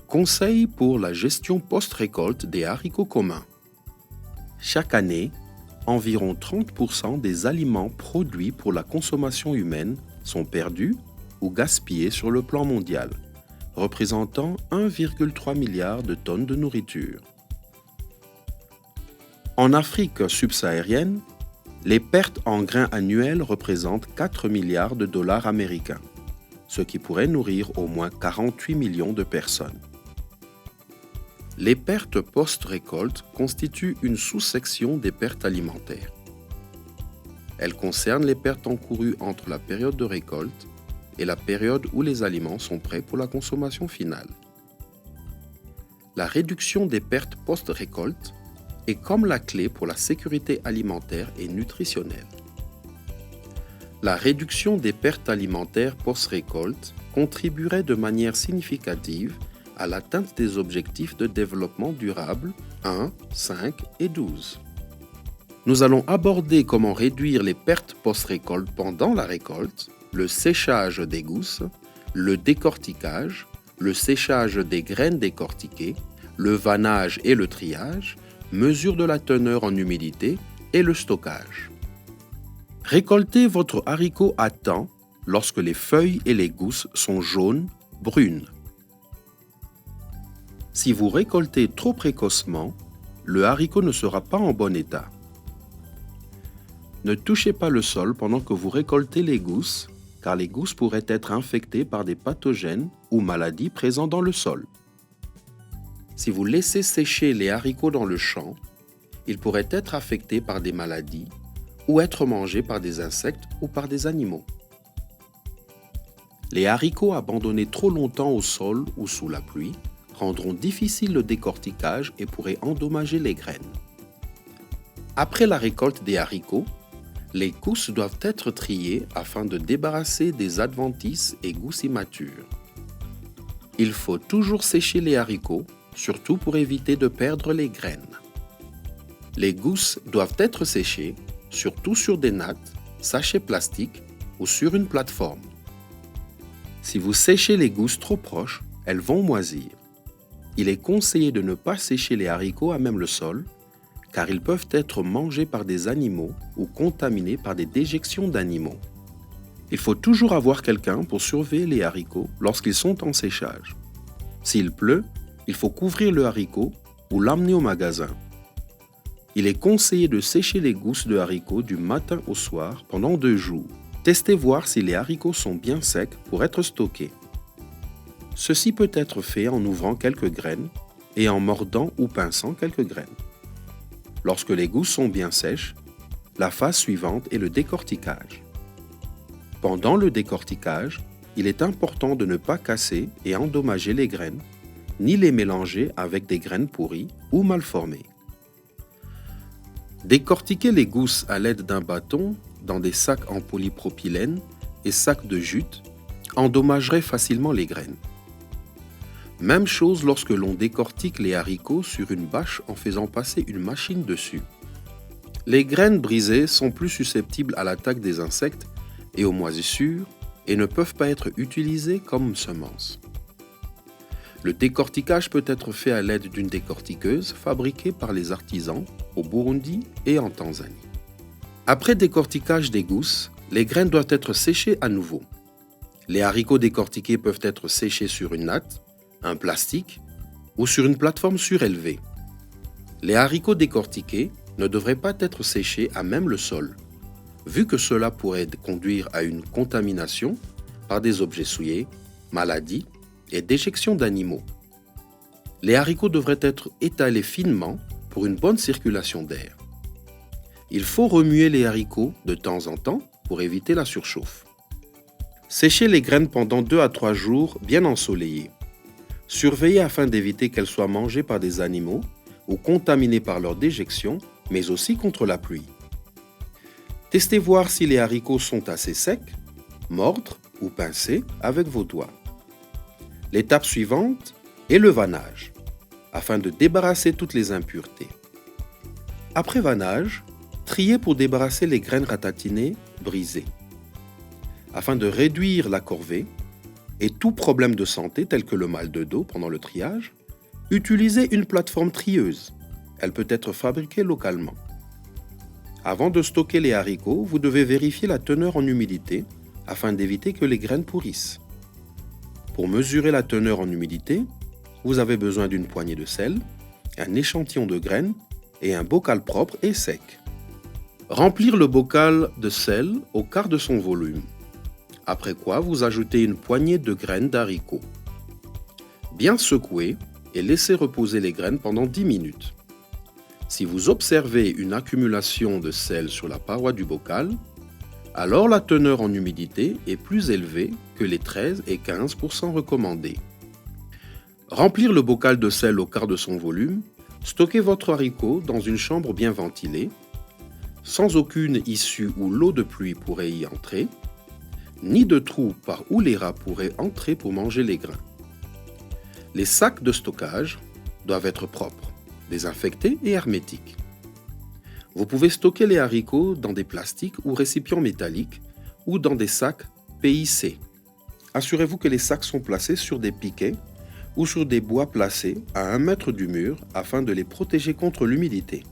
Conseils pour la gestion post-récolte des haricots communs. Chaque année, environ 30% des aliments produits pour la consommation humaine sont perdus ou gaspillés sur le plan mondial, représentant 1,3 milliard de tonnes de nourriture. En Afrique subsaharienne, les pertes en grains annuelles représentent 4 milliards de dollars américains, ce qui pourrait nourrir au moins 48 millions de personnes. Les pertes post-récolte constituent une sous-section des pertes alimentaires. Elles concernent les pertes encourues entre la période de récolte et la période où les aliments sont prêts pour la consommation finale. La réduction des pertes post-récolte est comme la clé pour la sécurité alimentaire et nutritionnelle. La réduction des pertes alimentaires post-récolte contribuerait de manière significative à l'atteinte des objectifs de développement durable 1, 5 et 12. Nous allons aborder comment réduire les pertes post-récolte pendant la récolte, le séchage des gousses, le décortiquage, le séchage des graines décortiquées, le vannage et le triage, mesure de la teneur en humidité et le stockage. Récoltez votre haricot à temps lorsque les feuilles et les gousses sont jaunes, brunes. Si vous récoltez trop précocement, le haricot ne sera pas en bon état. Ne touchez pas le sol pendant que vous récoltez les gousses, car les gousses pourraient être infectées par des pathogènes ou maladies présents dans le sol. Si vous laissez sécher les haricots dans le champ, ils pourraient être affectés par des maladies ou être mangés par des insectes ou par des animaux. Les haricots abandonnés trop longtemps au sol ou sous la pluie rendront difficile le décortiquage et pourraient endommager les graines. Après la récolte des haricots, les gousses doivent être triées afin de débarrasser des adventices et gousses immatures. Il faut toujours sécher les haricots, surtout pour éviter de perdre les graines. Les gousses doivent être séchées, surtout sur des nattes, sachets plastiques ou sur une plateforme. Si vous séchez les gousses trop proches, elles vont moisir. Il est conseillé de ne pas sécher les haricots à même le sol, car ils peuvent être mangés par des animaux ou contaminés par des déjections d'animaux. Il faut toujours avoir quelqu'un pour surveiller les haricots lorsqu'ils sont en séchage. S'il pleut, il faut couvrir le haricot ou l'amener au magasin. Il est conseillé de sécher les gousses de haricots du matin au soir pendant 2 jours. Testez voir si les haricots sont bien secs pour être stockés. Ceci peut être fait en ouvrant quelques graines et en mordant ou pinçant quelques graines. Lorsque les gousses sont bien sèches, la phase suivante est le décortiquage. Pendant le décortiquage, il est important de ne pas casser et endommager les graines, ni les mélanger avec des graines pourries ou mal formées. Décortiquer les gousses à l'aide d'un bâton dans des sacs en polypropylène et sacs de jute endommagerait facilement les graines. Même chose lorsque l'on décortique les haricots sur une bâche en faisant passer une machine dessus. Les graines brisées sont plus susceptibles à l'attaque des insectes et aux moisissures et ne peuvent pas être utilisées comme semences. Le décortiquage peut être fait à l'aide d'une décortiqueuse fabriquée par les artisans au Burundi et en Tanzanie. Après décortiquage des gousses, les graines doivent être séchées à nouveau. Les haricots décortiqués peuvent être séchés sur une natte, un plastique ou sur une plateforme surélevée. Les haricots décortiqués ne devraient pas être séchés à même le sol, vu que cela pourrait conduire à une contamination par des objets souillés, maladies et déjections d'animaux. Les haricots devraient être étalés finement pour une bonne circulation d'air. Il faut remuer les haricots de temps en temps pour éviter la surchauffe. Séchez les graines pendant 2 à 3 jours bien ensoleillés. Surveillez afin d'éviter qu'elles soient mangées par des animaux ou contaminées par leur déjection, mais aussi contre la pluie. Testez voir si les haricots sont assez secs, mordre ou pincer avec vos doigts. L'étape suivante est le vannage, afin de débarrasser toutes les impuretés. Après vannage, triez pour débarrasser les graines ratatinées, brisées. Afin de réduire la corvée, et tout problème de santé tel que le mal de dos pendant le triage, utilisez une plateforme trieuse. Elle peut être fabriquée localement. Avant de stocker les haricots, vous devez vérifier la teneur en humidité afin d'éviter que les graines pourrissent. Pour mesurer la teneur en humidité, vous avez besoin d'une poignée de sel, un échantillon de graines et un bocal propre et sec. Remplir le bocal de sel au quart de son volume. Après quoi, vous ajoutez une poignée de graines d'haricots. Bien secouer et laisser reposer les graines pendant 10 minutes. Si vous observez une accumulation de sel sur la paroi du bocal, alors la teneur en humidité est plus élevée que les 13 et 15% recommandés. Remplir le bocal de sel au quart de son volume, stockez votre haricot dans une chambre bien ventilée, sans aucune issue où l'eau de pluie pourrait y entrer, ni de trou par où les rats pourraient entrer pour manger les grains. Les sacs de stockage doivent être propres, désinfectés et hermétiques. Vous pouvez stocker les haricots dans des plastiques ou récipients métalliques ou dans des sacs PIC. Assurez-vous que les sacs sont placés sur des piquets ou sur des bois placés à 1 mètre du mur afin de les protéger contre l'humidité.